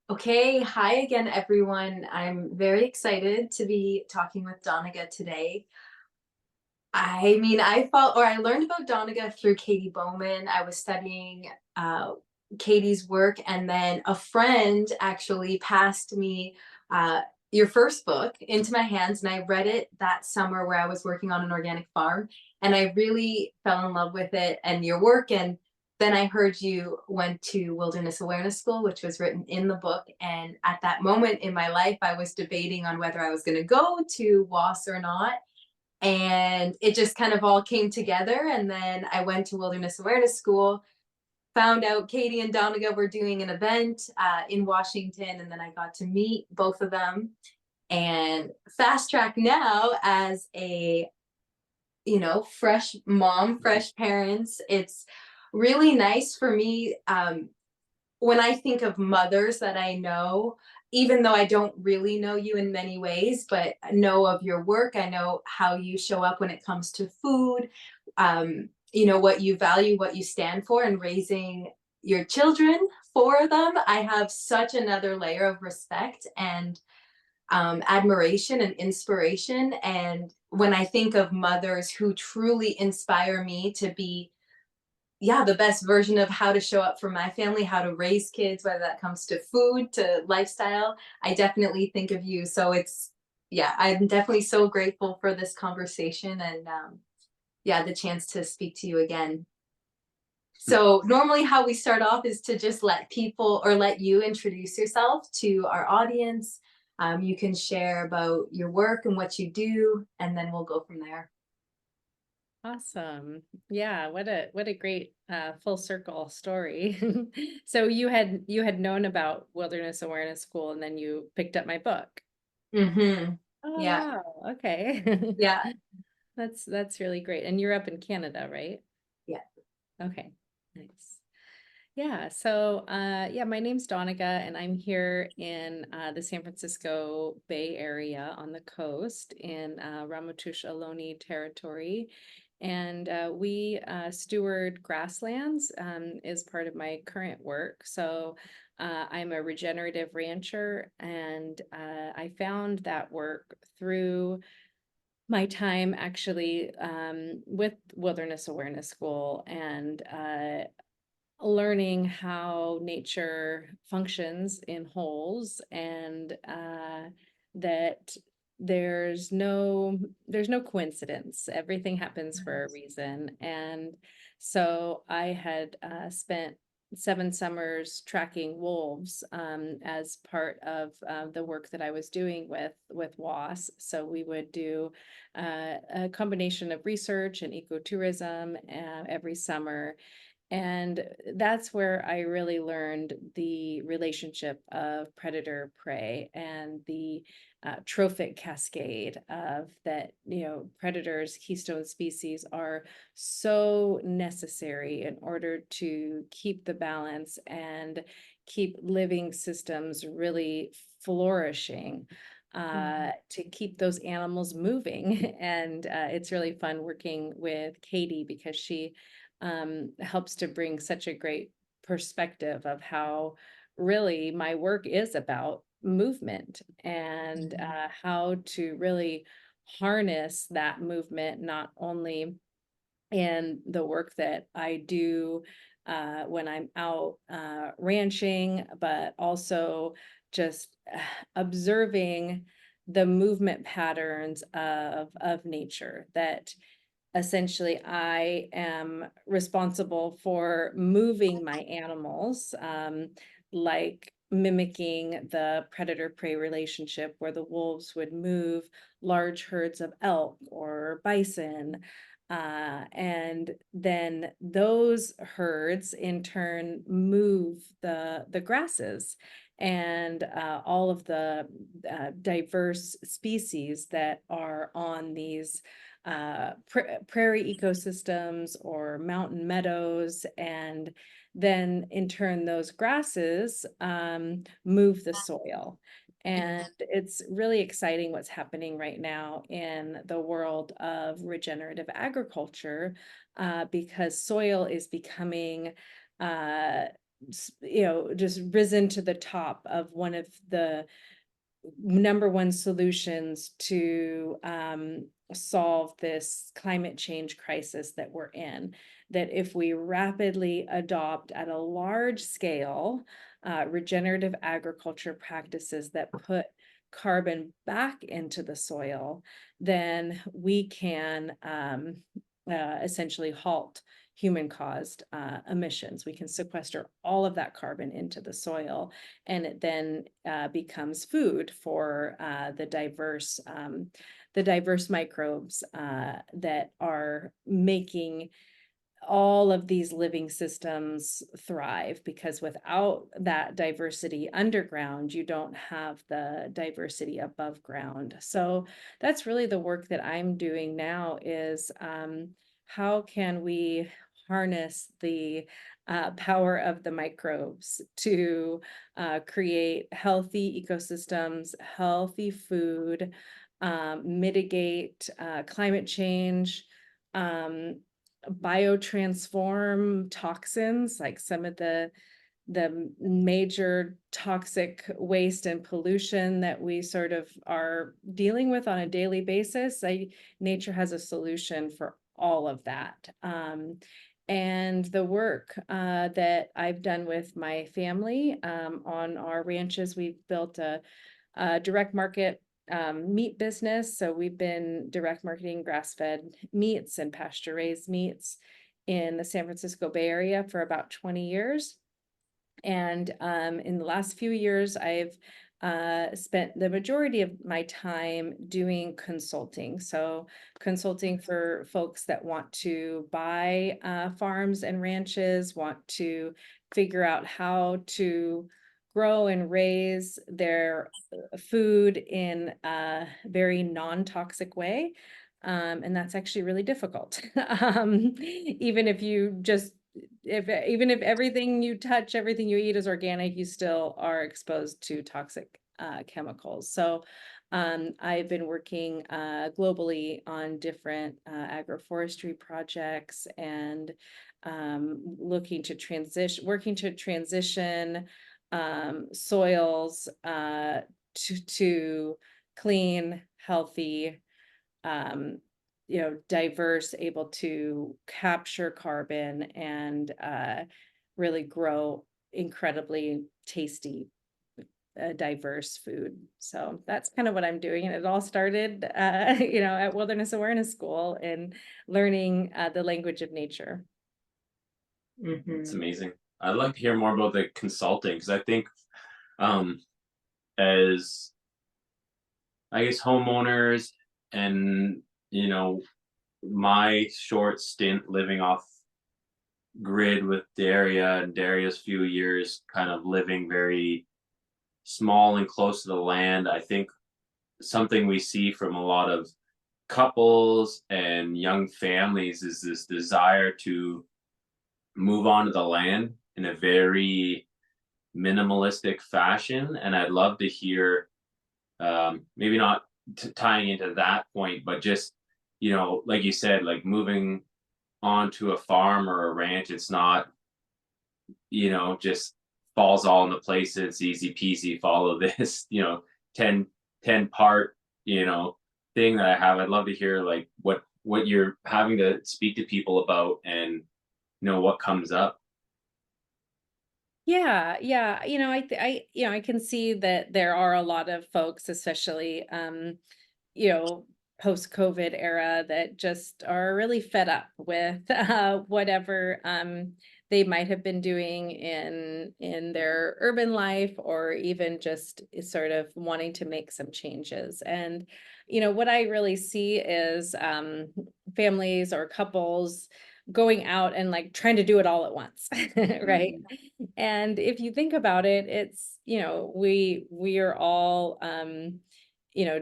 Okay, hi again, everyone. I'm very excited to be talking with Doniga today. I learned about Doniga through Katie Bowman. I was studying uh, Katie's work, and then a friend actually passed me uh, your first book into my hands, and I read it that summer where I was working on an organic farm, and I really fell in love with it and your work. And then I heard you went to Wilderness Awareness School, which was written in the book. And at that moment in my life, I was debating on whether I was going to go to WAS or not, and it just kind of all came together. And then I went to Wilderness Awareness School, found out Katie and Doniga were doing an event in Washington, and then I got to meet both of them. And fast track now as a fresh mom, fresh parents, it's really nice for me. When I think of mothers that I know, even though I don't really know you in many ways, but know of your work, I know how you show up when it comes to food, what you value, what you stand for, and raising your children for them. I have such another layer of respect and admiration and inspiration. And when I think of mothers who truly inspire me to be, yeah, the best version of how to show up for my family, how to raise kids, whether that comes to food, to lifestyle, I definitely think of you. So yeah, I'm definitely so grateful for this conversation and, yeah, the chance to speak to you again. So normally how we start off is to just let you introduce yourself to our audience. You can share about your work and what you do, and then we'll go from there. Awesome. Yeah, what a great full circle story. So you had known about Wilderness Awareness School and then you picked up my book. Mm-hmm. Oh Yeah. wow. Okay. Yeah. That's really great. And you're up in Canada, right? Yeah. Okay. Nice. Yeah, so yeah, my name's Doniga and I'm here in the San Francisco Bay Area on the coast in Ramaytush Ohlone territory. And we steward grasslands is part of my current work. So I'm a regenerative rancher, and I found that work through my time actually with Wilderness Awareness School and learning how nature functions in wholes, and that there's no coincidence. Everything happens for a reason. And so I had spent 7 summers tracking wolves as part of the work that I was doing with WAS. So we would do a combination of research and ecotourism every summer, and that's where I really learned the relationship of predator prey and the trophic cascade of that, predators, keystone species are so necessary in order to keep the balance and keep living systems really flourishing. Mhm. To keep those animals moving. And it's really fun working with Katie because she helps to bring such a great perspective of how really my work is about movement, and Mhm. how to really harness that movement, not only in the work that I do when I'm out ranching, but also just observing the movement patterns of nature, that essentially I am responsible for moving my animals, like mimicking the predator prey relationship where the wolves would move large herds of elk or bison. And then those herds in turn move the grasses and all of the diverse species that are on these prairie ecosystems or mountain meadows. And then in turn, those grasses move the soil. Mhm. And it's really exciting what's happening right now in the world of regenerative agriculture, because soil is becoming uh, just risen to the top of one of the number one solutions to solve this climate change crisis that we're in. That if we rapidly adopt at a large scale regenerative agriculture practices that put carbon back into the soil, then we can essentially halt human-caused emissions. We can sequester all of that carbon into the soil, and it then becomes food for the diverse microbes that are making all of these living systems thrive, because without that diversity underground, you don't have the diversity above ground. So that's really the work that I'm doing now is how can we harness the power of the microbes to create healthy ecosystems, healthy food, mitigate climate change, biotransform toxins, like some of the major toxic waste and pollution that we sort of are dealing with on a daily basis. Nature has a solution for all of that. And the work that I've done with my family on our ranches, we've built a direct market meat business. So we've been direct marketing grass-fed meats and pasture-raised meats in the San Francisco Bay Area for about 20 years. And in the last few years, I've spent the majority of my time doing consulting. So consulting for folks that want to buy farms and ranches, want to figure out how to grow and raise their food in a very non-toxic way. And that's actually really difficult. Even if you just even if everything you touch, everything you eat is organic, you still are exposed to toxic chemicals. So I've been working globally on different agroforestry projects and working to transition soils to clean, healthy, diverse, able to capture carbon and really grow incredibly tasty, diverse food. So that's kind of what I'm doing. And it all started, at Wilderness Awareness School and learning the language of nature. It's Mhm. amazing. I'd like to hear more about the consulting because I think, um, as I guess homeowners and my short stint living off grid with Dariya and Dariya's few years kind of living very small and close to the land, I think something we see from a lot of couples and young families is this desire to move onto the land in a very minimalistic fashion. And I'd love to hear, maybe not tying into that point, but just, like you said, like moving onto a farm or a ranch, it's not, just falls all into place. It's easy peasy, follow this, 10 part, thing that I have. I'd love to hear like what you're having to speak to people about and what comes up. Yeah, yeah. I can see that there are a lot of folks, especially you know, post-COVID era, that just are really fed up with whatever they might have been doing in their urban life, or even just sort of wanting to make some changes. And what I really see is families or couples going out and like trying to do it all at once, right? Mhm. And if you think about it, it's, we are all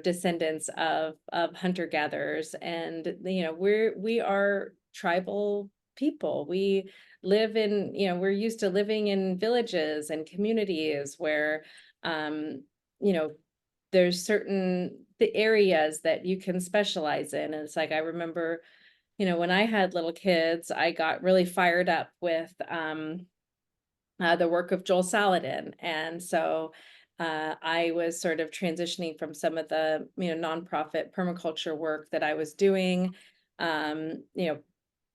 descendants of hunter gatherers, and we are tribal people. We live in, we're used to living in villages and communities where um you know there's certain the areas that you can specialize in. And it's like, I remember, when I had little kids, I got really fired up with the work of Joel Salatin. And so I was sort of transitioning from some of the, nonprofit permaculture work that I was doing,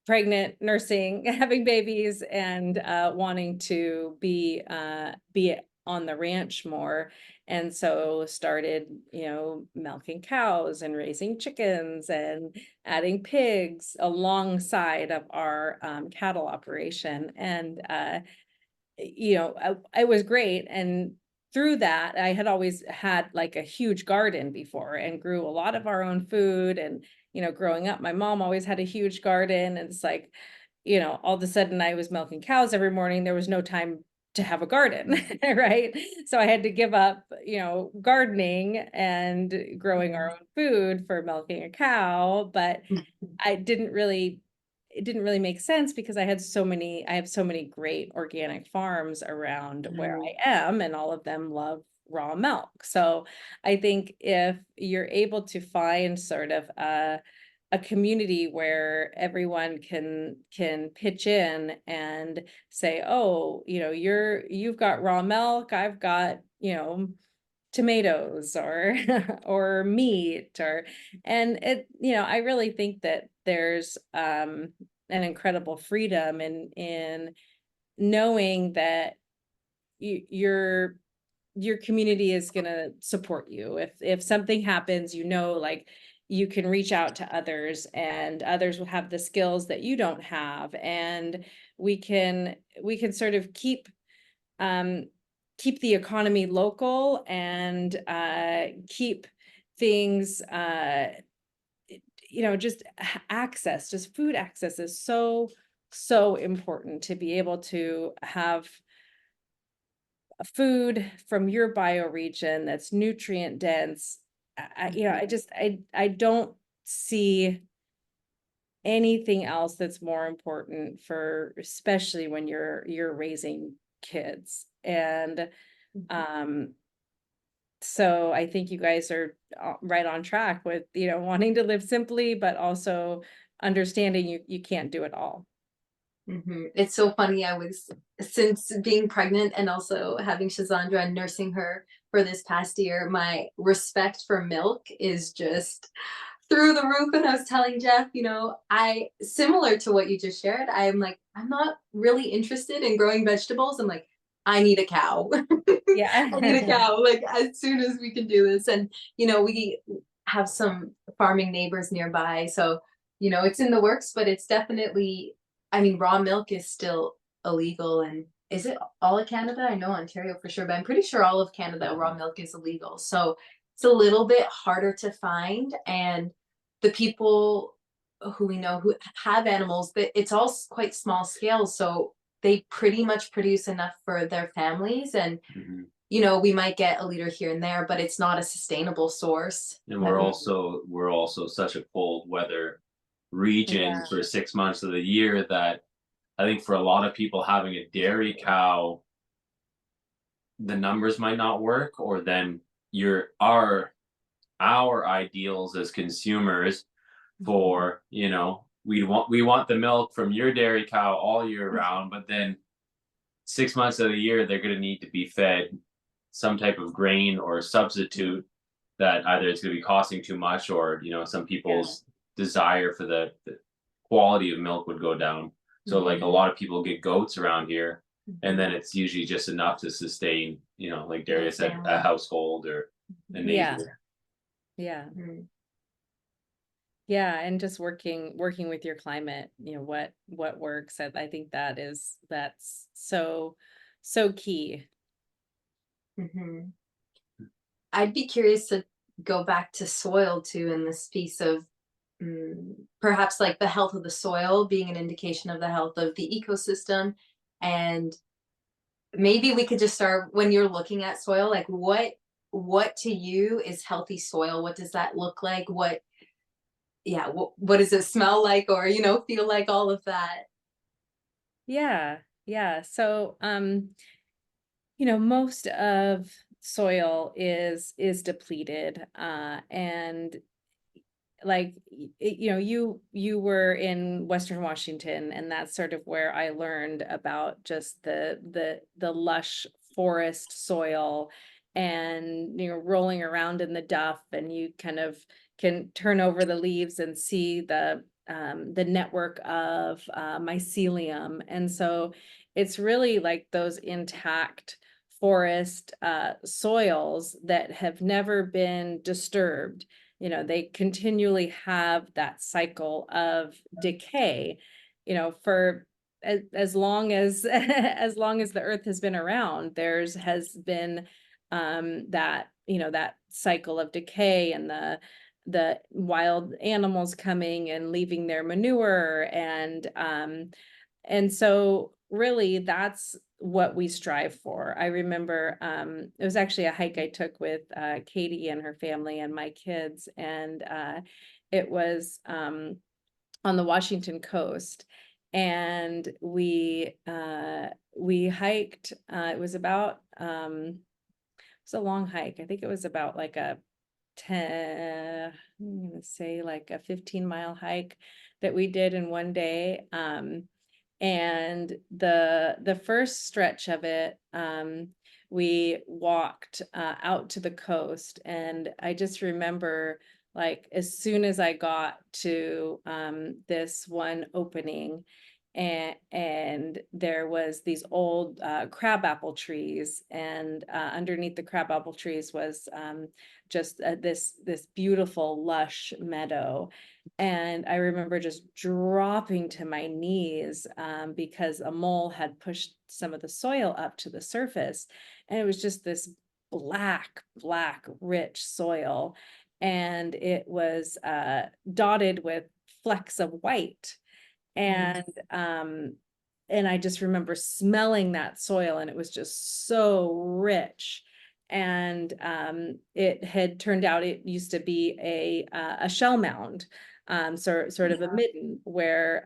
pregnant, nursing, having babies, and wanting to be on the ranch more. And so started, milking cows and raising chickens and adding pigs alongside of our cattle operation. And I was great. And through that, I had always had like a huge garden before and grew a lot of our own food. And, growing up, my mom always had a huge garden. And it's like, all of a sudden I was milking cows every morning. There was no time to have a garden, right? So I had to give up, gardening and growing our own food for milking a cow. But it didn't really make sense because I have so many great organic farms around where I am, and all of them love raw milk. So I think if you're able to find sort of a community where everyone can pitch in and say, oh, you've got raw milk, I've got, tomatoes or or meat, and I really think that there's an incredible freedom in knowing that your community is going to support you if something happens, like you can reach out to others, and others will have the skills that you don't have, and we can sort of keep the economy local, and keep things just food access is so important, to be able to have food from your bioregion that's nutrient dense. I don't see anything else that's more important, for especially when you're raising kids. And so I think you guys are right on track with wanting to live simply, but also understanding you can't do it all. It's so funny. Since being pregnant and also having Shazandra and nursing her for this past year, my respect for milk is just through the roof. And I was telling Jeff, similar to what you just shared, I'm like, I'm not really interested in growing vegetables. I'm like, I need a cow. Yeah. I need a cow, like, as soon as we can do this. And, we have some farming neighbors nearby. So, it's in the works, but it's definitely, raw milk is still illegal. And is it all of Canada? I know Ontario for sure, but I'm pretty sure all of Canada, raw milk is illegal. So it's a little bit harder to find. And the people who we know who have animals, that it's all quite small scale. So they pretty much produce enough for their families. And, we might get a liter here and there, but it's not a sustainable source. And we're also such a cold weather region for 6 months of the year that I think for a lot of people, having a dairy cow, the numbers might not work, or then our ideals as consumers for, we want the milk from your dairy cow all year round, but then 6 months of the year they're going to need to be fed some type of grain or substitute that either it's going to be costing too much, or some people's desire for the quality of milk would go down. So like a lot of people get goats around here, and then it's usually just enough to sustain, like Dariya said, a household or a neighbor. Yeah. Yeah, and just working with your climate, what works. I think that's so key. I'd be curious to go back to soil too, in this piece of perhaps like the health of the soil being an indication of the health of the ecosystem. And maybe we could just start, when you're looking at soil, like what to you is healthy soil? What does that look like? What does it smell like, or feel like, all of that? Yeah. So most of soil is depleted, and you were in Western Washington, and that's sort of where I learned about just the lush forest soil, and rolling around in the duff, and you kind of can turn over the leaves and see the network of mycelium. And so it's really like those intact forest soils that have never been disturbed. They continually have that cycle of decay, for as long as as long as the earth has been around. There's has been that cycle of decay, and the wild animals coming and leaving their manure, and so really that's what we strive for. I remember it was actually a hike I took with Katie and her family and my kids, and it was on the Washington coast, and we hiked. It was about it's a long hike. I think it was about like a 10, I'm gonna say like a 15-mile hike that we did in one day. And the first stretch of it, we walked out to the coast, and I just remember, like, as soon as I got to this one opening, and there was these old crabapple trees, and underneath the crabapple trees was just this beautiful lush meadow. And I remember just dropping to my knees because a mole had pushed some of the soil up to the surface, and it was just this black rich soil, and it was dotted with flecks of white. And I just remember smelling that soil, and it was just so rich. And it had turned out it used to be a shell mound, sort of a midden where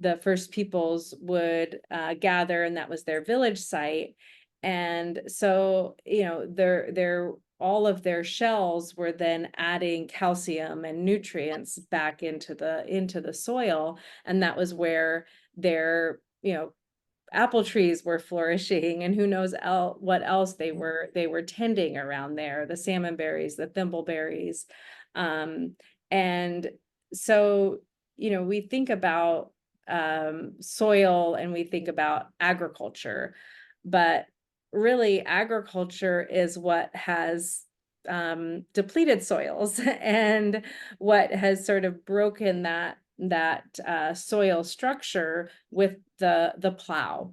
the first peoples would gather, and that was their village site. And so, their all of their shells were then adding calcium and nutrients back into the soil, and that was where their apple trees were flourishing, and who knows what else they were tending around there, the salmon berries, the thimbleberries. And so we think about soil, and we think about agriculture, but really agriculture is what has depleted soils and what has sort of broken that soil structure with the plow.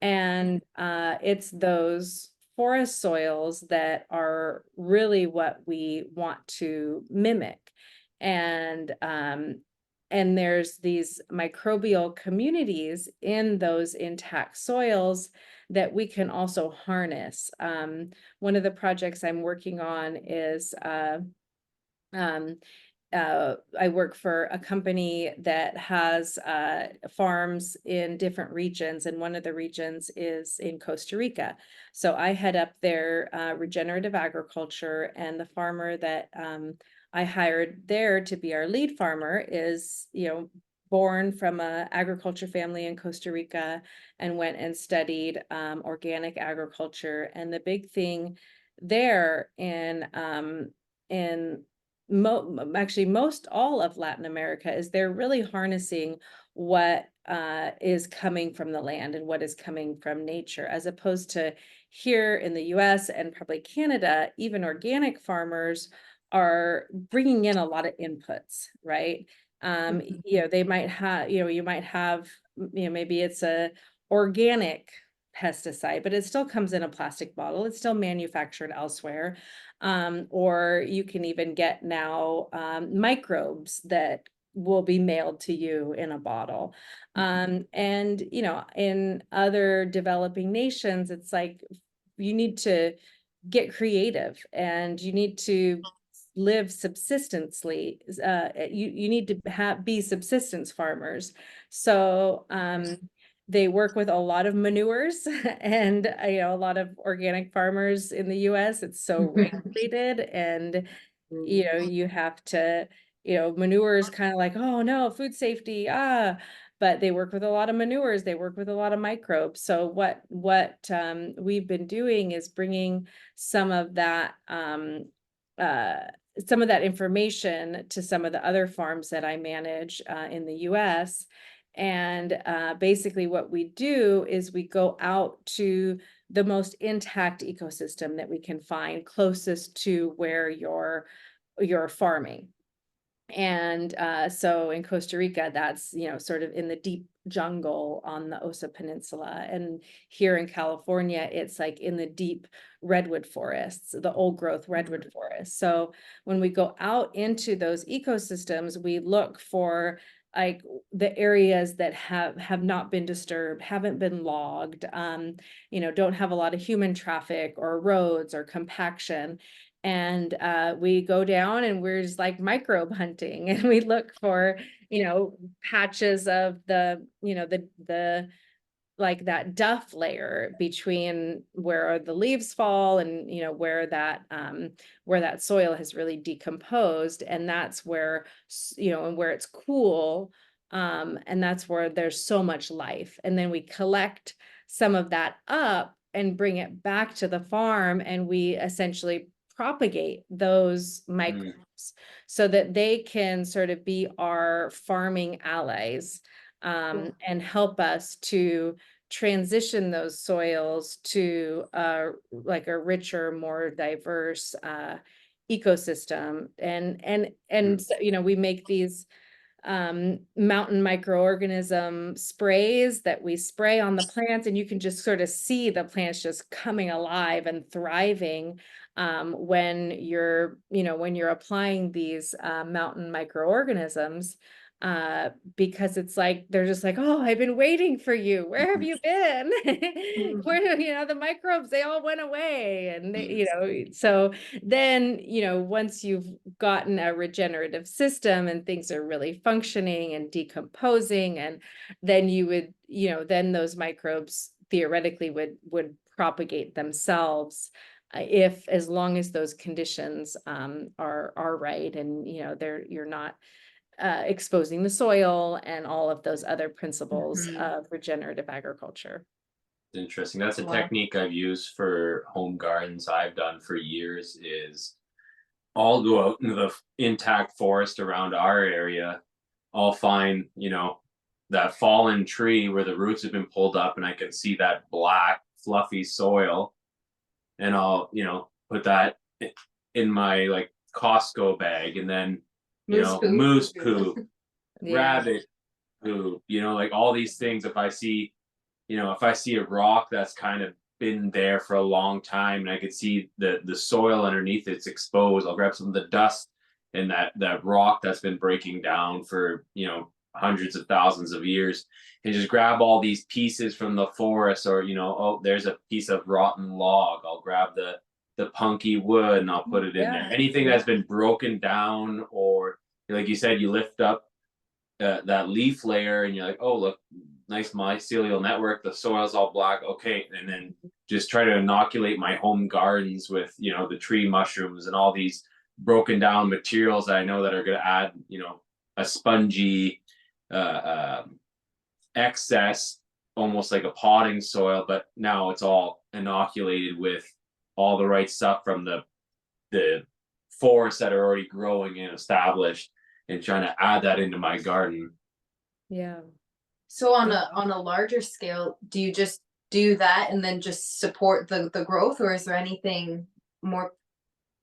And it's those forest soils that are really what we want to mimic. And there's these microbial communities in those intact soils that we can also harness. One of the projects I'm working on is I work for a company that has farms in different regions, and one of the regions is in Costa Rica. So I head up their regenerative agriculture, and the farmer that I hired there to be our lead farmer is, born from a agriculture family in Costa Rica, and went and studied organic agriculture. And the big thing there in actually most all of Latin America is they're really harnessing what is coming from the land and what is coming from nature, as opposed to here in the US and probably Canada. Even organic farmers are bringing in a lot of inputs, right? They might have, you might have, maybe it's a organic pesticide, but it still comes in a plastic bottle. It's still manufactured elsewhere. Or you can even get now microbes that will be mailed to you in a bottle. And, in other developing nations, it's like you need to get creative, and you need to live subsistently. You need to be subsistence farmers. So they work with a lot of manures and a lot of organic farmers in the US. It's so regulated, and you know, you have to, you know, manure is kind of like, oh no, food safety, but they work with a lot of manures, they work with a lot of microbes. So what we've been doing is bringing some of that information to some of the other farms that I manage in the US. And basically what we do is we go out to the most intact ecosystem that we can find closest to where you're farming. And so in Costa Rica, that's, you know, sort of in the deep jungle on the Osa Peninsula. And here in California, it's like in the deep redwood forests, the old growth redwood forests. So when we go out into those ecosystems, we look for like the areas that have not been disturbed, haven't been logged, you know, don't have a lot of human traffic or roads or compaction. And we go down and we're just like microbe hunting, and we look for, you know, patches of the, you know, the like that duff layer between where the leaves fall and, you know, where that soil has really decomposed. And that's where, you know, and where it's cool. And that's where there's so much life. And then we collect some of that up and bring it back to the farm, and we essentially propagate those microbes so that they can sort of be our farming allies, and help us to transition those soils to like a richer, more diverse ecosystem. And so, you know, we make these mountain microorganism sprays that we spray on the plants, and you can just sort of see the plants just coming alive and thriving when you're, you know, when you're applying these mountain microorganisms, because it's like they're just like, oh, I've been waiting for you. Where have you been? Where, you know, the microbes, they all went away. And they, you know, so then, you know, once you've gotten a regenerative system and things are really functioning and decomposing, and then you would, you know, then those microbes theoretically would propagate themselves, if, as long as those conditions are right, and, you know, you're not exposing the soil and all of those other principles of regenerative agriculture. Interesting. That's a Wow. technique I've used for home gardens I've done for years. Is I'll go out into the intact forest around our area. I'll find, you know, that fallen tree where the roots have been pulled up, and I can see that black, fluffy soil. And I'll, you know, put that in my like Costco bag, and then, you know, moose poop, Yeah. rabbit poop, you know, like all these things. If I see, you know, if I see a rock that's kind of been there for a long time, and I could see the soil underneath it's exposed, I'll grab some of the dust and that rock that's been breaking down for, you know, hundreds of thousands of years, and just grab all these pieces from the forest. Or, you know, oh, there's a piece of rotten log, I'll grab the punky wood and I'll put it in there. Anything that's been broken down, or like you said, you lift up that leaf layer and you're like, oh, look, nice mycelial network, the soil's all black, okay. And then just try to inoculate my home gardens with, you know, the tree mushrooms and all these broken down materials that I know that are going to add, you know, a spongy excess, almost like a potting soil, but now it's all inoculated with all the right stuff from the forests that are already growing and established, and trying to add that into my garden. Yeah. So on a larger scale, do you just do that and then just support the growth, or is there anything more,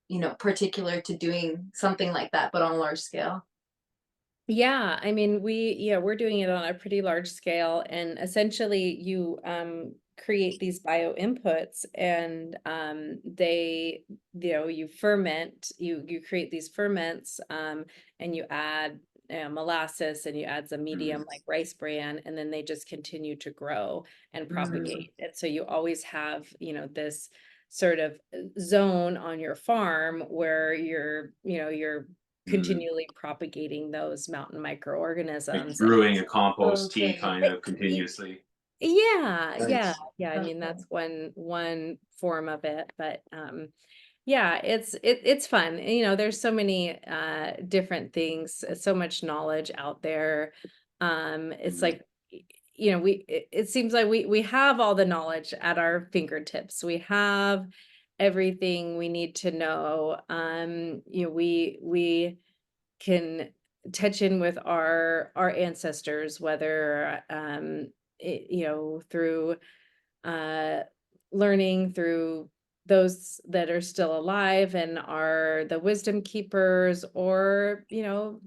you know, particular to doing something like that, but on a large scale? Yeah, I mean, we're doing it on a pretty large scale, and essentially you create these bio inputs, and they, you know, you ferment, you create these ferments, and you add molasses, and you add some medium like rice bran, and then they just continue to grow and propagate. And so you always have, you know, this sort of zone on your farm where you're, you know, you're continually propagating those mountain Like microorganisms. brewing a compost tea Okay. kind of continuously. Yeah, Nice. I mean, Okay. that's one form of it, but Yeah, it's fun. You know, there's so many different things, so much knowledge out there. It's Mhm. like you know, it seems like we have all the knowledge at our fingertips. We have everything we need to know. You know, we can touch in with our ancestors, whether you know, through uh, learning through those that are still alive and are the wisdom keepers, or, you know,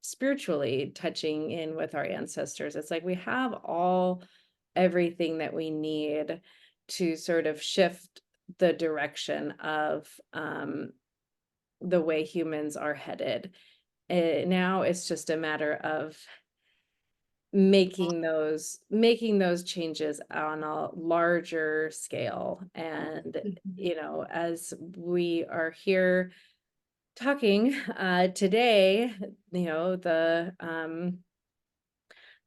spiritually touching in with our ancestors. It's like we have everything that we need to sort of shift the direction of the way humans are headed. Now it's just a matter of making those changes on a larger scale. And Mhm. you know, as we are here talking today, you know, the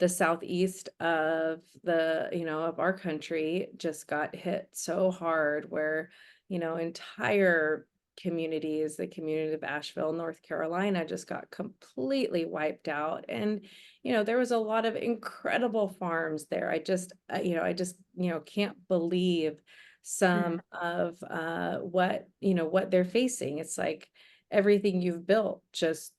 southeast of the, you know, of our country just got hit so hard, where, you know, entire communities, the community of Asheville, North Carolina, just got completely wiped out. And, you know, there was a lot of incredible farms there. You know, can't believe some of what, you know, what they're facing. It's like everything you've built just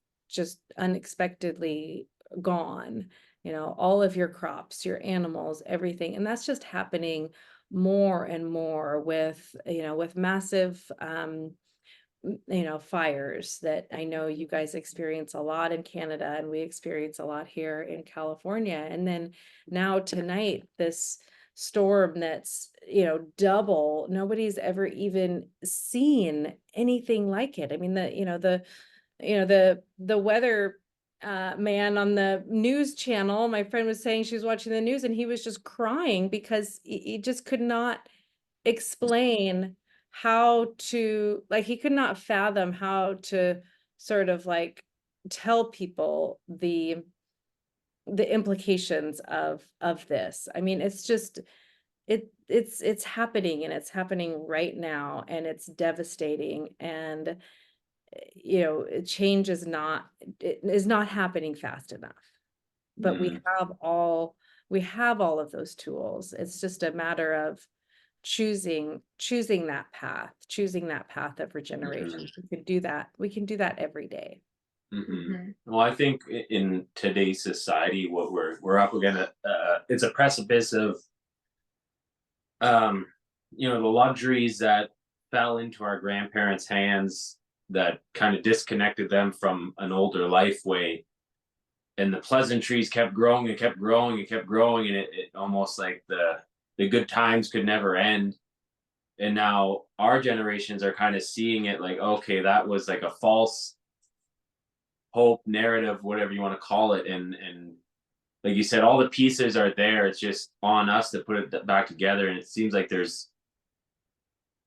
unexpectedly gone, you know, all of your crops, your animals, everything. And that's just happening more and more with, you know, with massive, you know, fires that I know you guys experience a lot in Canada, and we experience a lot here in California. And then now tonight, this storm that's, you know, double, nobody's ever even seen anything like it. I mean, the weather man on the news channel, my friend was saying she was watching the news and he was just crying because he just could not explain how to, like, he could not fathom how to sort of like tell people the implications of this. I mean, it's just it's happening, and it's happening right now, and it's devastating. And you know, change is not, it is not happening fast enough. But Mm. we have all of those tools. It's just a matter of choosing that path of regeneration. Mhm. We can do that. We can do that every day. Mhm. Mhm. Well, I think in today's society, what we're up against, it's a precipice of, um, you know, the luxuries that fell into our grandparents' hands that kind of disconnected them from an older life way, and the pleasantries kept growing and kept growing and kept growing, and it almost like the good times could never end. And now our generations are kind of seeing it like, okay, that was like a false hope narrative, whatever you want to call it. And like you said, all the pieces are there. It's just on us to put it back together. And it seems like there's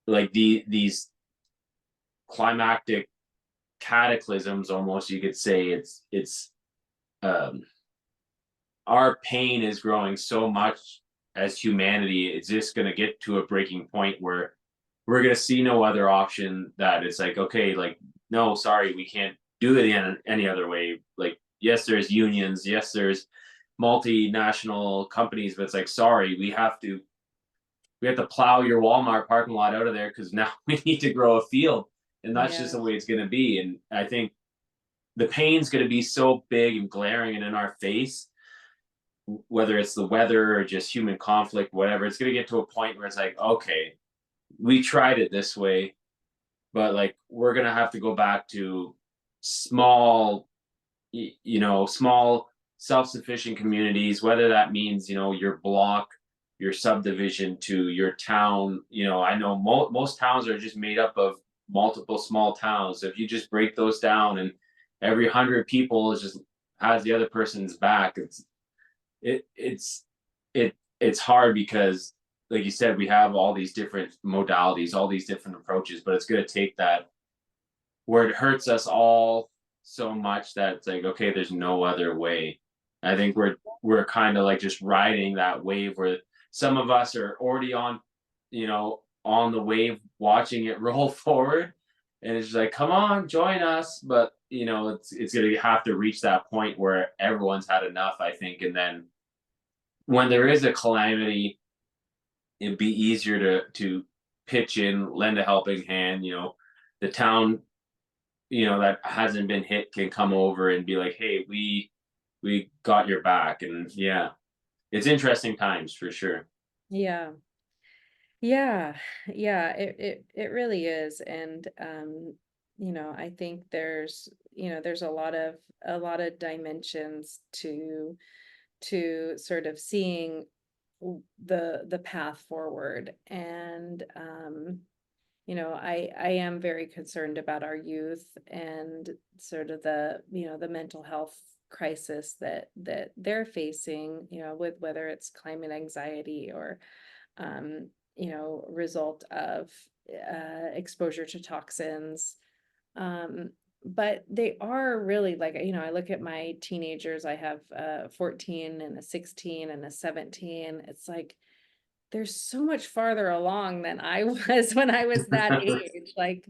like these climactic cataclysms, almost, you could say. It's um our pain is growing so much as humanity. It's just going to get to a breaking point where we're going to see no other option, that it's like, okay, like, no, sorry, we can't do it in any other way. Like, yes, there's unions, yes, there's multinational companies, but it's like, sorry, we have to plow your Walmart parking lot out of there because now we need to grow a field. And that's just Yeah. the way it's going to be. And I think the pain's going to be so big and glaring and in our face, whether it's the weather or just human conflict, whatever. It's going to get to a point where it's like, okay, we tried it this way, but like, we're going to have to go back to small, small self-sufficient communities, whether that means, your block, your subdivision, to your town. I know most towns are just made up of multiple small towns. So if you just break those down, and every 100 people is just has the other person's back, it's it's hard, because like you said, we have all these different modalities, all these different approaches, but it's going to take that where it hurts us all so much that it's like, okay, there's no other way. I think we're kind of like just riding that wave, where some of us are already on, on the wave watching it roll forward, and it's just like, come on, join us. But you know, it's gonna have to reach that point where everyone's had enough, I think. And then when there is a calamity, it'd be easier to pitch in, lend a helping hand. You know, the town, you know, that hasn't been hit can come over and be like, hey, we got your back. And yeah, it's interesting times for sure. Yeah. Yeah, yeah, it really is. And you know, I think there's, you know, there's a lot of dimensions to sort of seeing the path forward. And you know, I am very concerned about our youth and sort of the, you know, the mental health crisis that they're facing, you know, with whether it's climate anxiety or you know, result of exposure to toxins. But they are really like, you know, I look at my teenagers, I have a 14 and a 16 and a 17. It's like they're so much farther along than I was when I was that age. Like,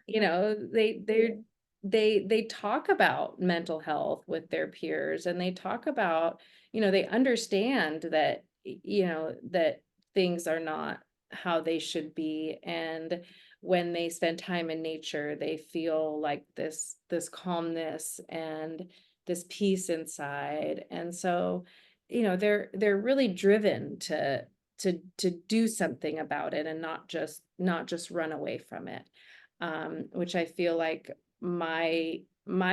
you know, they talk about mental health with their peers, and they talk about, you know, they understand that, you know, that things are not how they should be. And when they spend time in nature, they feel like this calmness and this peace inside. And so, you know, they're really driven to do something about it, and not just run away from it. Which I feel like my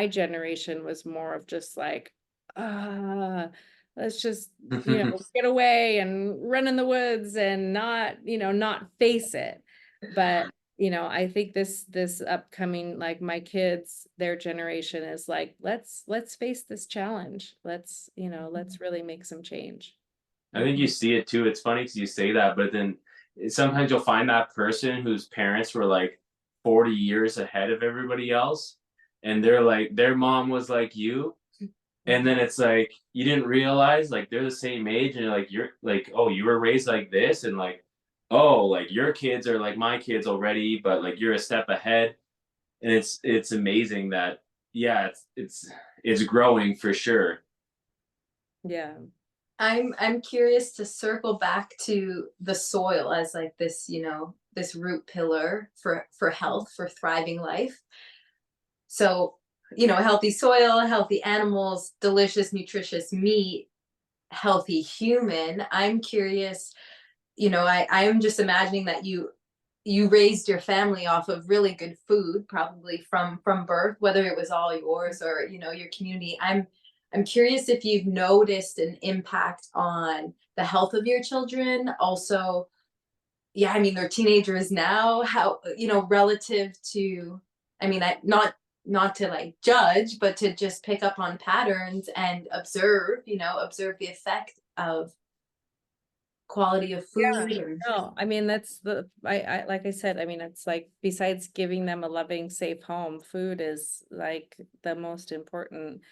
generation was more of just like, ah, let's just, you know, get away and run in the woods and not, you know, not face it. But, you know, I think this upcoming, like my kids, their generation is like, let's face this challenge. Let's, you know, let's really make some change. I think you see it too. It's funny because you say that, but then sometimes you'll find that person whose parents were like 40 years ahead of everybody else, and they're like, their mom was like you. And then it's like, you didn't realize like they're the same age, and you're like, oh, you were raised like this, and like, oh, like your kids are like my kids already, but like you're a step ahead. And it's amazing that, yeah, it's growing for sure. Yeah. I'm curious to circle back to the soil as like this, you know, this root pillar for health, for thriving life. So, you know, healthy soil, healthy animals, delicious, nutritious meat, healthy human. I'm curious, you know, I'm just imagining that you raised your family off of really good food, probably from birth, whether it was all yours or, you know, your community. I'm curious if you've noticed an impact on the health of your children. Also, yeah, I mean, they're teenagers now. How, you know, relative to, I mean, not to like judge, but to just pick up on patterns and observe, you know, observe the effect of quality of food. Yeah. No, I mean, that's I like I said, I mean, it's like, besides giving them a loving, safe home, food is like the most important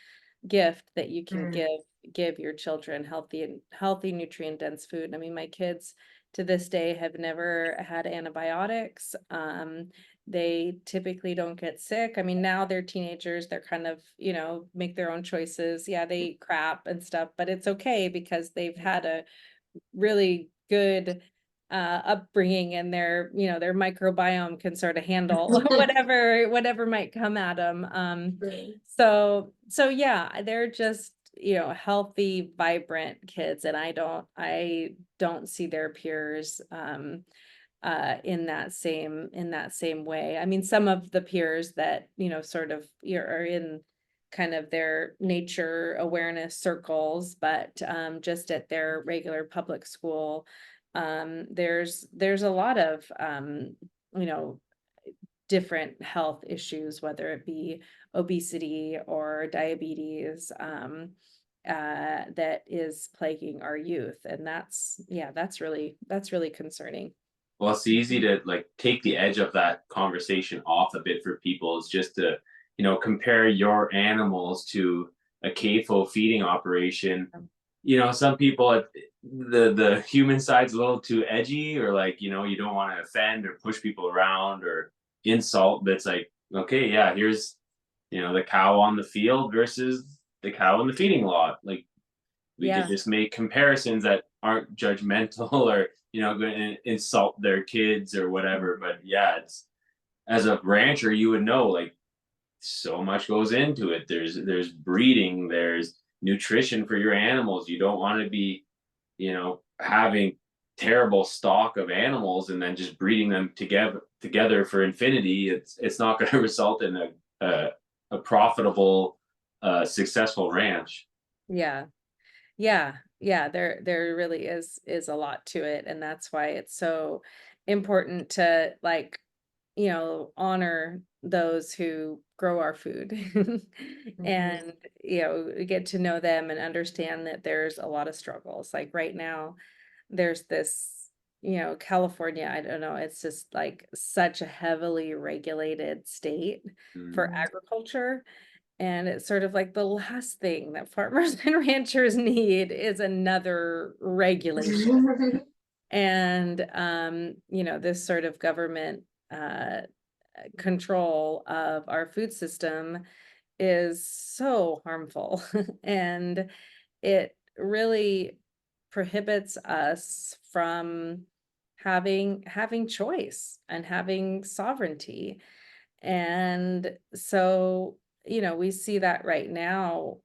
gift that you can Mm. give your children. Healthy nutrient dense food. I mean, my kids to this day have never had antibiotics. They typically don't get sick. I mean, now they're teenagers, they're kind of, you know, make their own choices. Yeah, they eat crap and stuff, but it's okay because they've had a really good upbringing, and their, you know, their microbiome can sort of handle whatever might come at them. Right. So yeah, they're just, you know, healthy, vibrant kids, and I don't see their peers in that same way. I mean, some of the peers that, you know, sort of, you know, are in kind of their nature awareness circles, but just at their regular public school, there's a lot of you know, different health issues, whether it be obesity or diabetes, that is plaguing our youth. And that's, yeah, that's really concerning. Well, it's easy to like take the edge of that conversation off a bit for people. It's just to, you know, compare your animals to a CAFO feeding operation. You know, some people the human side's a little too edgy, or like, you don't want to offend or push people around or insult. That's like, okay, yeah, here's, the cow on the field versus the cow in the feeding lot. Like, we could Yeah. just make comparisons that aren't judgmental or, going to insult their kids or whatever. But yeah, it's, as a rancher, you would know, like, so much goes into it. There's breeding, there's nutrition for your animals. You don't want to be, having terrible stock of animals and then just breeding them together for infinity. It's not going to result in a profitable, successful ranch. Yeah. Yeah, there really is a lot to it, and that's why it's so important to, like, honor those who grow our food Mhm. and, get to know them and understand that there's a lot of struggles. Like right now, there's this, California, I don't know, it's just like such a heavily regulated state for Mm. agriculture. And it's sort of like the last thing that farmers and ranchers need is another regulation. And, this sort of government uh, control of our food system is so harmful. And it really prohibits us from having choice and having sovereignty. And so, we see that right now,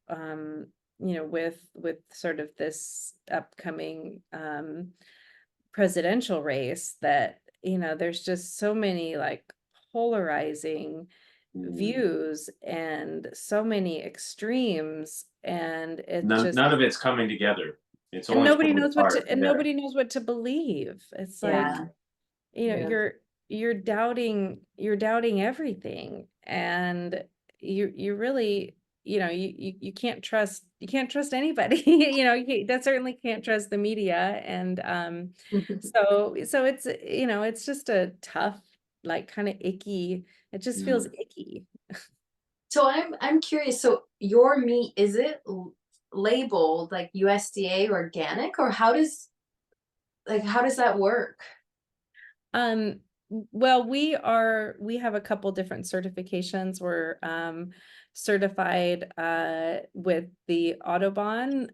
with sort of this upcoming presidential race, that, there's just so many like polarizing Mm. views and so many extremes, and it just, None of it's coming together. It's and only pulling apart. Yeah. nobody knows what to believe. It's like, Yeah. Yeah. you're doubting everything, and you really, you can't trust anybody. That certainly can't trust the media. And so it's just a tough, like, kind of icky, it just feels Mm. icky. So I'm curious. So your meat, is it labeled like USDA organic, or how does that work? Um, well, we have a couple different certifications. We're certified with the Audubon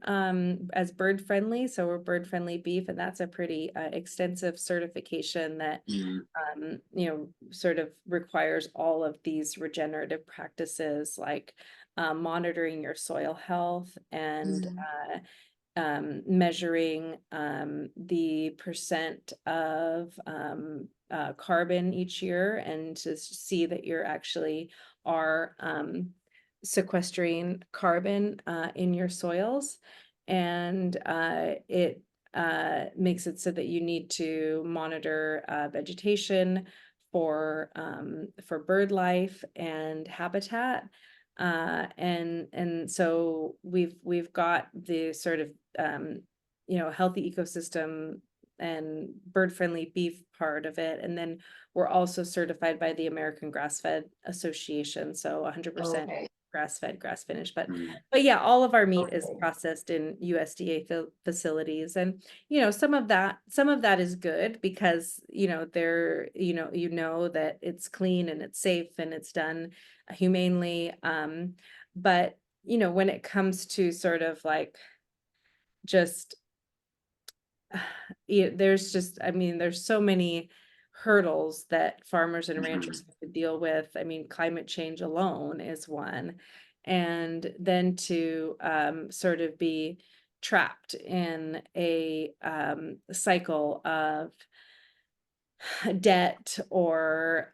as bird friendly. So we're bird friendly beef, and that's a pretty extensive certification that Mm. sort of requires all of these regenerative practices, like monitoring your soil health and Mm. measuring the percent of carbon each year, and to see that you're actually are sequestering carbon in your soils. And it makes it so that you need to monitor vegetation for bird life and habitat. And so we've got the sort of healthy ecosystem and bird friendly beef part of it, and then we're also certified by the American Grass Fed Association, so 100% Okay. grass fed, grass finished. But Mm. yeah, all of our meat is Okay. processed in USDA facilities, and some of that is good because they're that it's clean and it's safe and it's done humanely. But when it comes to sort of like just there's just, I mean, there's so many hurdles that farmers and ranchers Mhm. have to deal with. I mean, climate change alone is one. And then to sort of be trapped in a cycle of debt, or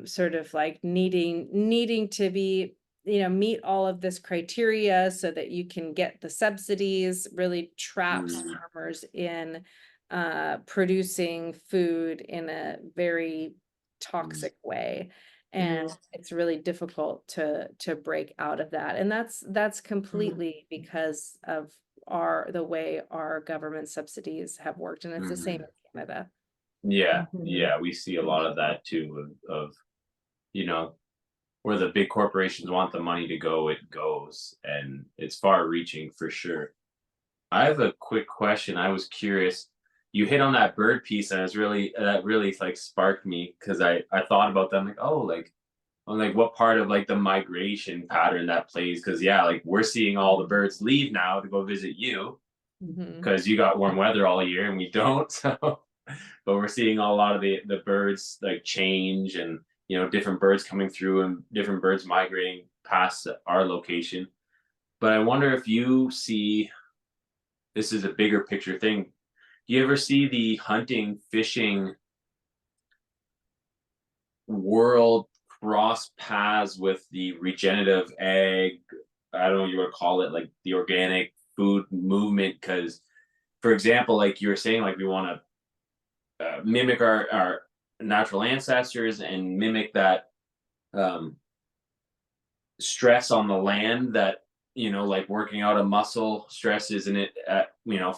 sort of like needing to be, meet all of this criteria so that you can get the subsidies, really traps Mm. farmers in producing food in a very Mm. toxic way. And Mm. it's really difficult to break out of that, and that's Mhm. completely because of the way our government subsidies have worked, and it's the same Mhm. in Canada. Yeah, Mhm. yeah, we see a lot of that too. Of you know where the big corporations want the money to go, it goes, and it's far reaching for sure. I have a quick question. I was curious. You hit on that bird piece, and I was really that really like sparked me because I thought about that. I'm like, oh, like on like what part of like the migration pattern that plays? Because yeah, like we're seeing all the birds leave now to go visit you Mhm. because you got warm weather all year and we don't. So, but we're seeing a lot of the birds like change, and different birds coming through and different birds migrating past our location. But I wonder if you see, this is a bigger picture thing. Do you ever see the hunting, fishing world cross paths with the regenerative ag? I don't know what you would call it, like the organic food movement. Because, for example, like you were saying, like we want to mimic our natural ancestors and mimic that um, stress on the land that like working out a muscle stress isn't it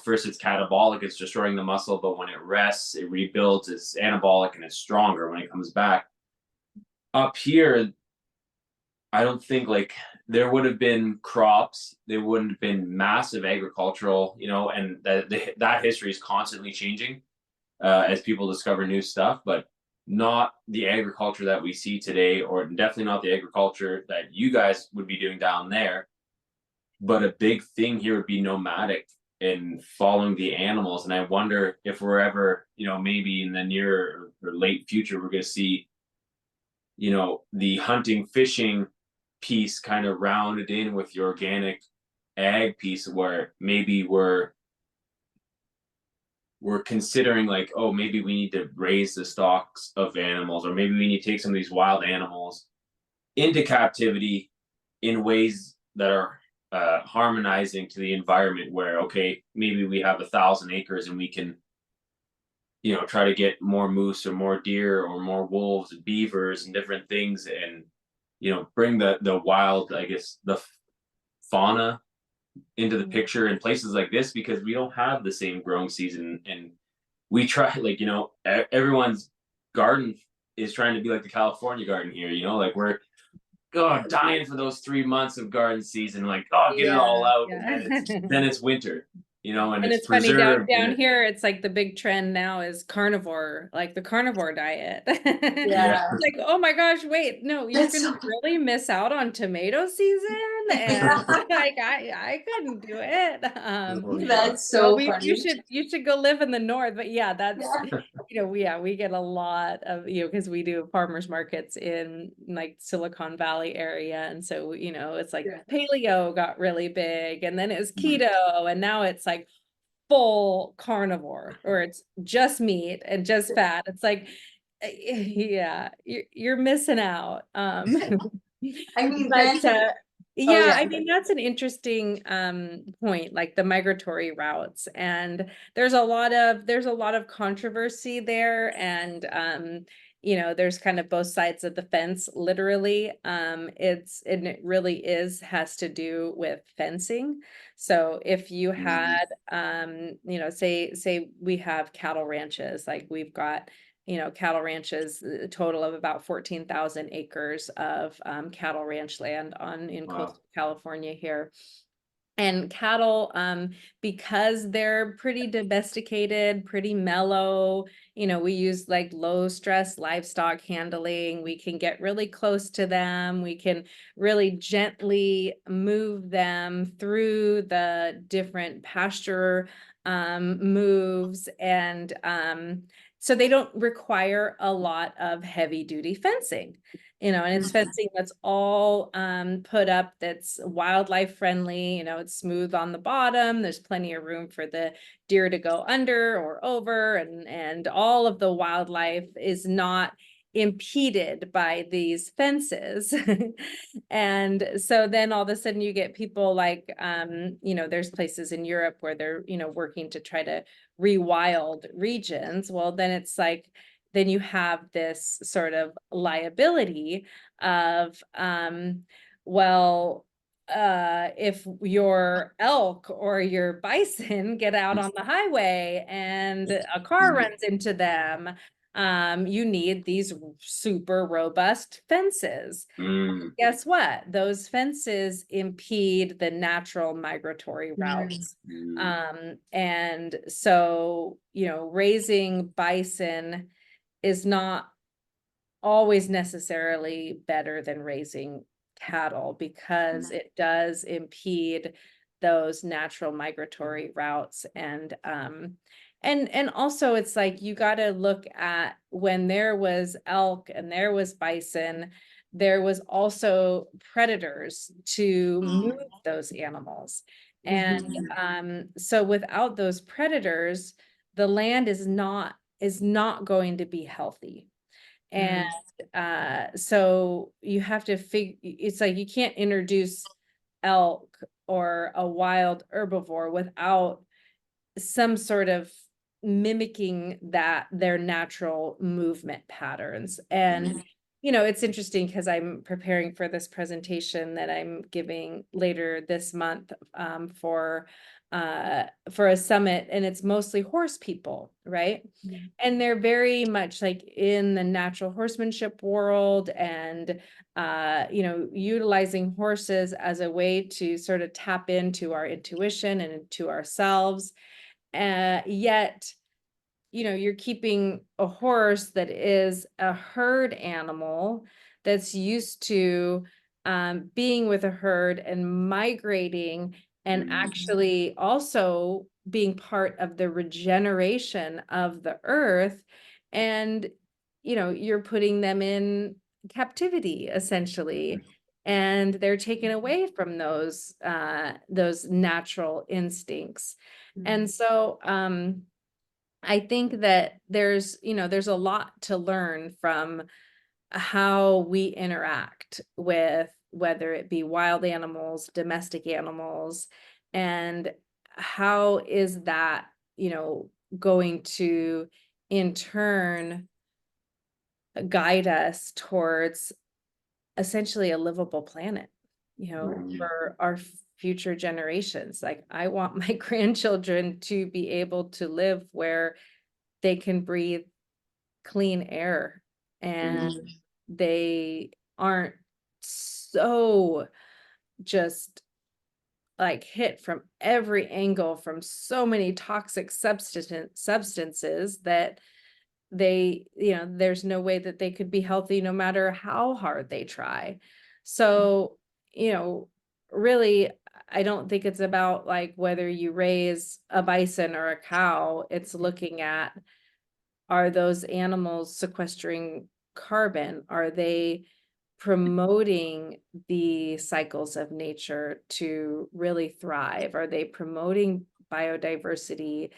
first it's catabolic, it's destroying the muscle, but when it rests it rebuilds, it's anabolic and it's stronger when it comes back. Up here I don't think like there would have been crops, there wouldn't have been massive agricultural, and that history is constantly changing as people discover new stuff, but not the agriculture that we see today, or definitely not the agriculture that you guys would be doing down there. But a big thing here would be nomadic and following the animals. And I wonder if we're ever, maybe in the near or late future, we're going to see, the hunting, fishing piece kind of rounded in with the organic ag piece, where maybe we're considering like, oh, maybe we need to raise the stocks of animals, or maybe we need to take some of these wild animals into captivity in ways that are harmonizing to the environment, where okay, maybe we have 1,000 acres and we can try to get more moose or more deer or more wolves and beavers and different things, and bring the wild, I guess, the fauna into the picture in places like this, because we don't have the same growing season. And we try, like, everyone's garden is trying to be like the California garden here, like we're dying for those 3 months of garden season, like, get it all Yeah, out, and yeah. then it's winter, and And it's it's funny, preserved down here, it's like the big trend now is carnivore, like the carnivore diet. yeah. Yeah. Like, oh my gosh, wait, no, you're That's gonna so really miss out on tomato season. And like I couldn't do it. Oh, yeah. That's Well, so you funny. should go live in the north. But yeah, that's Yeah. we get a lot of, because we do farmers markets in like Silicon Valley area. And so, it's like Yeah. paleo got really big, and then it was Mhm. keto, and now it's like full carnivore, or it's just meat and just fat. It's like, yeah, you're missing out. I mean, But granted, oh yeah, yeah. I mean, that's an interesting point, like the migratory routes. And there's a lot of controversy there. And there's kind of both sides of the fence, literally. And it really has to do with fencing. So if you had say we have cattle ranches, like we've got cattle ranches, a total of about 14,000 acres of cattle ranch land in Wow. coastal California here. And cattle, because they're pretty domesticated, pretty mellow, we use like low stress livestock handling. We can get really close to them. We can really gently move them through the different pasture moves. And so they don't require a lot of heavy duty fencing. And it's fencing that's all put up, that's wildlife friendly. It's smooth on the bottom. There's plenty of room for the deer to go under or over, and all of the wildlife is not impeded by these fences. And so then all of a sudden you get people like there's places in Europe where they're working to try to rewild regions. Well, then it's like, then you have this sort of liability of, well, if your elk or your bison get out on the highway and a car runs into them, you need these super robust fences. Mm, Guess what? Those fences impede the natural migratory routes. And so, raising bison is not always necessarily better than raising cattle, because it does impede those natural migratory routes. And also, it's like, you got to look at, when there was elk and there was bison, there was also predators to move those animals. And so without those predators, the land is not going to be healthy. And so you have to it's like, you can't introduce elk or a wild herbivore without some sort of mimicking their natural movement patterns. And it's interesting, because I'm preparing for this presentation that I'm giving later this month, for a summit, and it's mostly horse people, right? And they're very much like in the natural horsemanship world, and utilizing horses as a way to sort of tap into our intuition and into ourselves. Yet, you're keeping a horse that is a herd animal, that's used to being with a herd and migrating, and actually also being part of the regeneration of the earth. And you're putting them in captivity, essentially, and they're taken away from those natural instincts. And so I think that there's a lot to learn from how we interact with, whether it be wild animals, domestic animals, and how is that, going to in turn guide us towards essentially a livable planet, for our future generations. Like, I want my grandchildren to be able to live where they can breathe clean air, and they aren't so just like hit from every angle from so many toxic substances that there's no way that they could be healthy no matter how hard they try. So, really, I don't think it's about like whether you raise a bison or a cow. It's looking at, are those animals sequestering carbon? Are they promoting the cycles of nature to really thrive? Are they promoting biodiversity?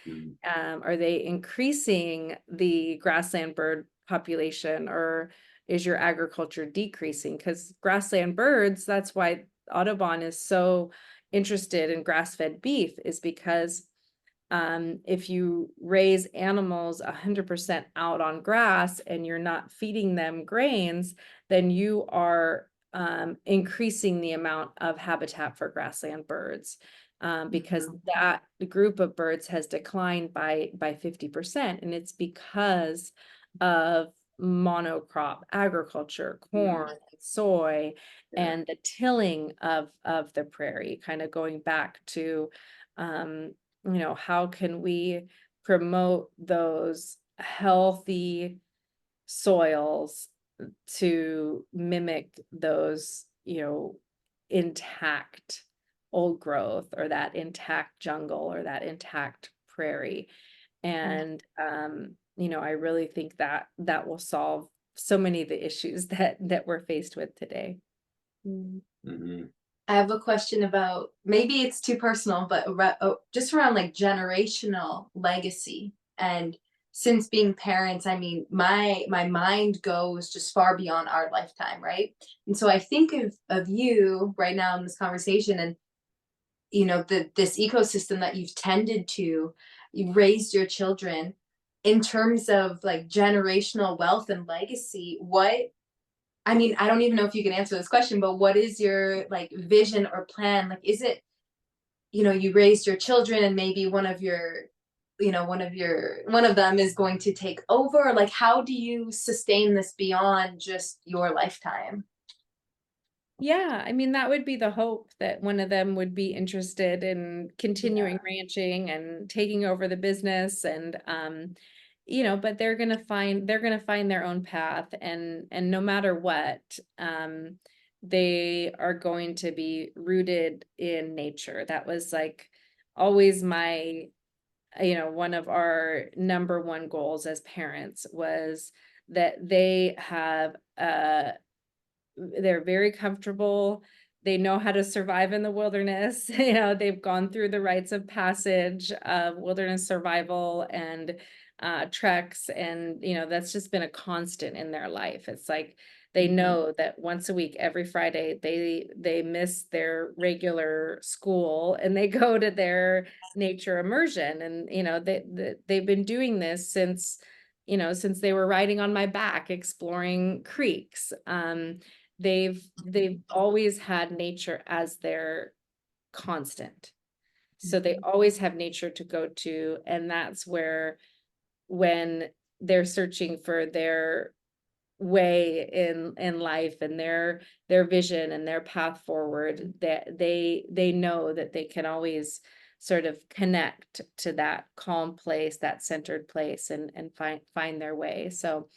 Are they increasing the grassland bird population, or is your agriculture decreasing? Because grassland birds, that's why Audubon is so interested in grass-fed beef, is because if you raise animals 100% out on grass and you're not feeding them grains, then you are increasing the amount of habitat for grassland birds, because that group of birds has declined by 50%, and it's because of monocrop agriculture, corn, soy, and the tilling of the prairie, kind of going back to how can we promote those healthy soils to mimic those, intact old growth, or that intact jungle, or that intact prairie. And, I really think that will solve so many of the issues that we're faced with today. I have a question about, maybe it's too personal, but just around like generational legacy. And since being parents, I mean, my mind goes just far beyond our lifetime, right? And so I think of you right now in this conversation, and this ecosystem that you've tended to, you raised your children, in terms of like generational wealth and legacy. I mean, I don't even know if you can answer this question, but what is your like vision or plan? Like, is it, you raised your children, and maybe one of your one of them is going to take over? Like, how do you sustain this beyond just your lifetime? Yeah, I mean, that would be the hope, that one of them would be interested in continuing ranching and taking over the business, and but they're gonna find their own path, and no matter what, they are going to be rooted in nature. That was like always my, one of our number one goals as parents, was that they're very comfortable. They know how to survive in the wilderness. They've gone through the rites of passage of wilderness survival and treks. And, that's just been a constant in their life. It's like they know that once a week, every Friday, they miss their regular school and they go to their nature immersion. And, they've been doing this since they were riding on my back, exploring creeks. They've always had nature as their constant. So they always have nature to go to. And that's where, when they're searching for their way in life and their vision and their path forward, that they know that they can always sort of connect to that calm place, that centered place, and find their way. So,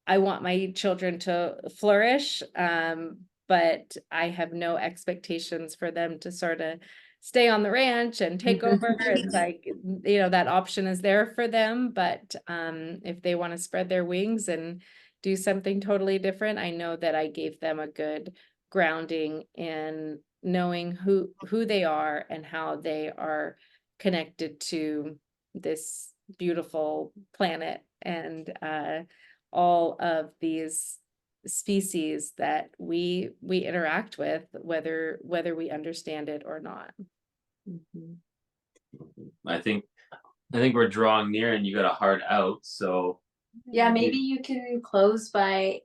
I want my children to flourish, but I have no expectations for them to sort of stay on the ranch and take over. It's like, that option is there for them, but if they want to spread their wings and do something totally different, I know that I gave them a good grounding in knowing who they are and how they are connected to this beautiful planet, and all of these species that we interact with, whether we understand it or not. I think we're drawing near, and you got a hard out. So Yeah, maybe you can close by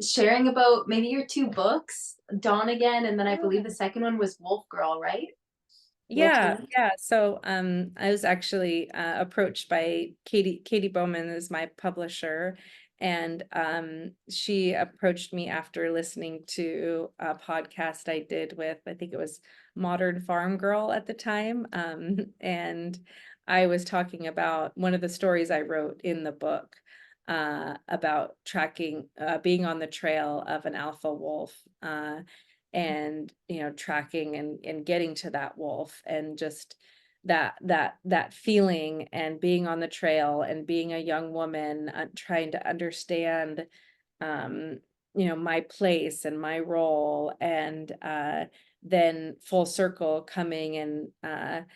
sharing about maybe your two books, Dawn Again, and then I believe the second one was Wolf Girl, right? Yeah. So I was actually approached by Katie Bowman, is my publisher, and she approached me after listening to a podcast I did with, I think it was Modern Farm Girl at the time, and I was talking about one of the stories I wrote in the book, about tracking, being on the trail of an alpha wolf, and tracking and getting to that wolf, and just that feeling, and being on the trail and being a young woman, trying to understand my place and my role, and then full circle coming and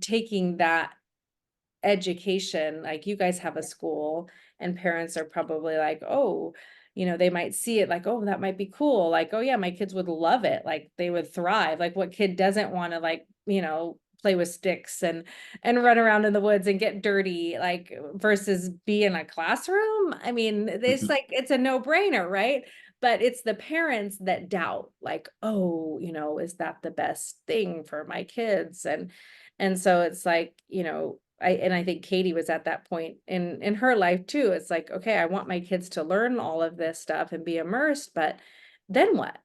taking that education. Like, you guys have a school, and parents are probably like, oh, they might see it like, oh, that might be cool. Like, oh yeah, my kids would love it. Like, they would thrive. Like, what kid doesn't want to, like, play with sticks and run around in the woods and get dirty, like, versus be in a classroom? I mean, it's like, it's a no-brainer, right? But it's the parents that doubt, like, oh, is that the best thing for my kids? And so it's like, I think Katie was at that point in her life too. It's like, okay, I want my kids to learn all of this stuff and be immersed, but then what?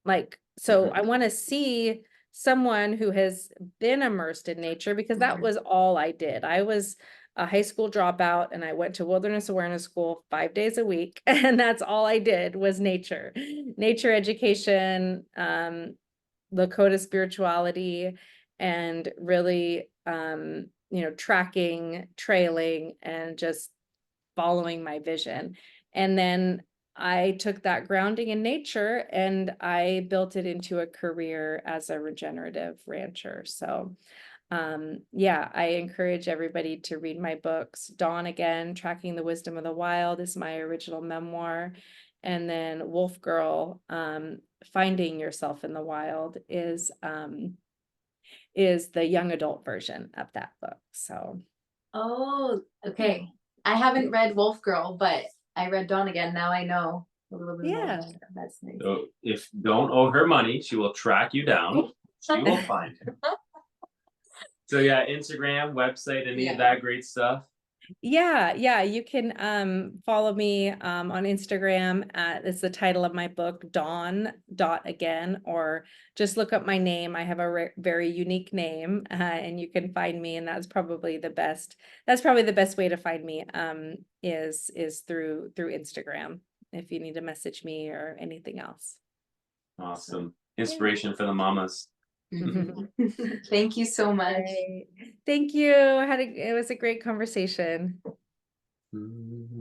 Like, so I want to see someone who has been immersed in nature, because that was all I did. I was a high school dropout, and I went to wilderness awareness school 5 days a week, and that's all I did was nature education, Lakota spirituality, and really tracking, trailing, and just following my vision. And then I took that grounding in nature and I built it into a career as a regenerative rancher. So yeah, I encourage everybody to read my books. Dawn Again, Tracking the Wisdom of the Wild, is my original memoir. And then Wolf Girl, Finding Yourself in the Wild, is the young adult version of that book. So, oh, okay. I haven't read Wolf Girl, but I read Dawn Again. Now I know a little bit more. That's nice. So if don't owe her money, she will track you down. She will find him. So yeah, Instagram, website, any of that great stuff. Yeah, you can follow me on Instagram it's the title of my book, Dawn.again, or just look up my name. I have a very unique name, and you can find me, and that's probably the best way to find me is through Instagram if you need to message me or anything else. Awesome. Inspiration for the mamas. Thank you so much. Right. Thank you. It was a great conversation.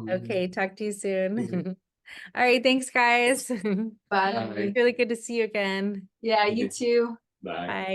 Okay, talk to you soon. All right, thanks guys. Bye. Really good to see you again. Yeah, you too. Bye. Bye.